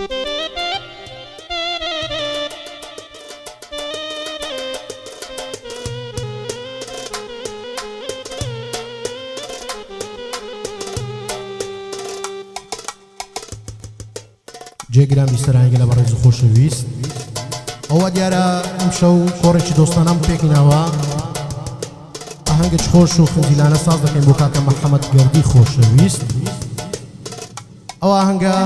جێگران بیستەرانی گەلە بە ڕێز و خۆشەویست ئەوە دیارە ئەمشەو کۆڕێکی دۆستانەم پێکینەوە ئاهەنگە خۆش و خنجیلانە ساز دەکەین بۆ کاکە محەممەد گەردی خۆشەویست ئەوە ئاهەنگە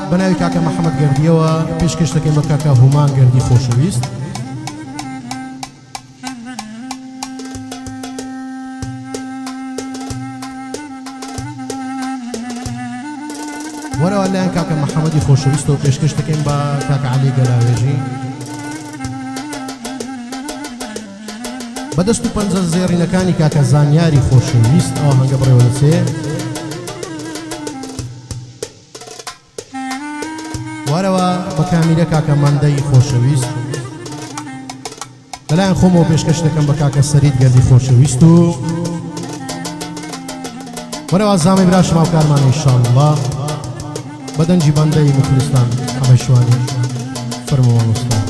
بەناوی کاکە محەممەد گەردیەوە پێشکەش دەکەین بە کاکە هومان گەردی خۆشەویست وەرەوە لایەن کاکە محەممەدی خۆشەویست و پێشکەش دەکەین بە کاکە عەلی گەلاوێژی بەدەست و پەنجە زێڕینەکانی کاکە زانیاری خۆشەویست ئەوە هەنگە بڕێوە لەسێ وەرەوە بە کامیرە کاکە ماندەی خۆشەویست لەلایەن خۆمەوە پێشکەش دەکەم بە کاکە سەرید گەردی خۆشەویست و وەرەوە زامی براشم هاوکارمانە ئینشاءالله بدنجي باندي مخلصان حبشواني فرموا مستان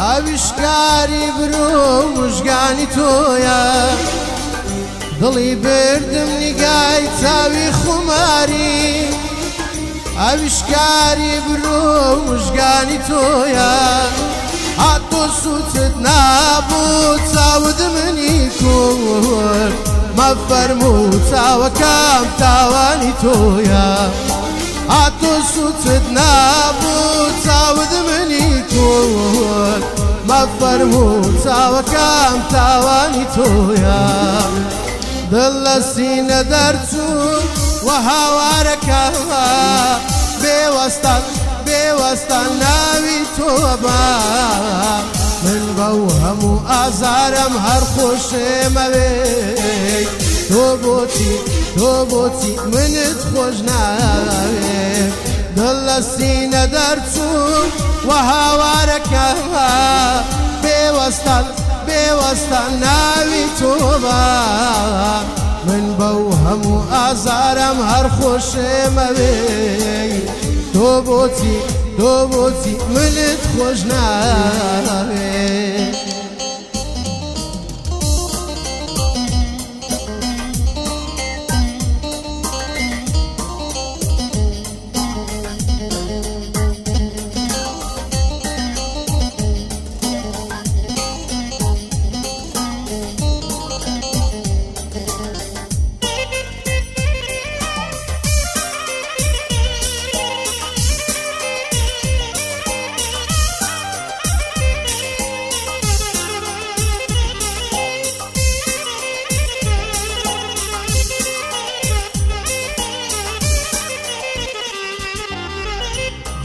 ئاویشکاری برۆ مژگانی تۆیە دڵی بردم نیگای چاوی خوماری ئاویشکاری برۆ مژگانی تۆیە هاتۆ سووتت نابوو چاوت منی کورد مەفەرموو چاوەکەم تاوانی تۆیە هاتۆ سووتت نابوو چاوت منی کورد مەفەرموو چاوەکەم تاوانی تۆیە دڵ لە سینە دەرچوو وە هاوارەکەمە بێوەستان ناوی تۆ بە من بەو هەموو ئازارم هەر خۆشێمەوێ تۆ بۆچی منت خۆش ناوێ دڵ لە سینە دەرچوو وە هاوارەکەمە بێوەستان ناوی تۆ بە من بەو هەموو ئازارم هەر خۆشێمەوێ تۆ بۆچی منت خۆش ناوێ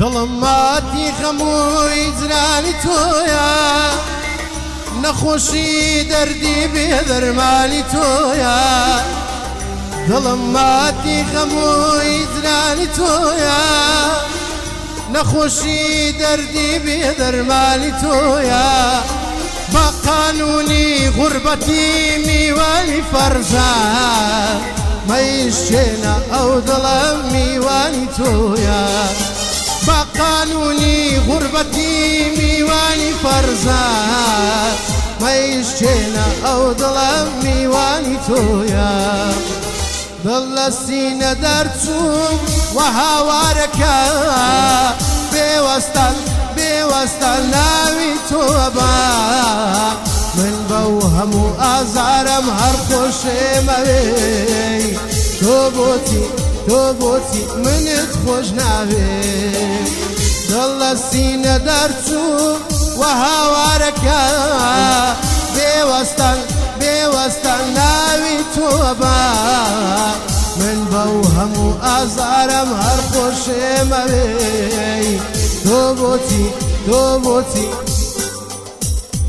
دڵم ماتی خەمووی جرانی تۆیە نەخۆشی دەردی بێدەرمانی تۆیە دڵم ماتی خەمووی جرانی تۆیە نەخۆشی دەردی بێدەرمانی تۆیە بە قانونی غوربەتی میوانی فەرزە مەیشێنە ئەو دڵم میوانی تۆیە بە قانونی غوربەتی میوانی فەرزە مەیشێنە ئەو دڵم میوانی تۆیە دڵ لە سینە دەرچوو وە هاوارەکە بێوەستان ناوی تۆ بە من بەو هەموو ئازارم هەر خۆشێمەوێ تۆ بۆچی منت خۆش ناوێ دڵ لە سینە دەرچوو وە هاوارەکە بێوەستان ناوی تۆ بە من بەو هەموو ئازارم هەر خۆشێمەوێ تۆ بۆچی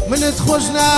منت خۆش ناوێ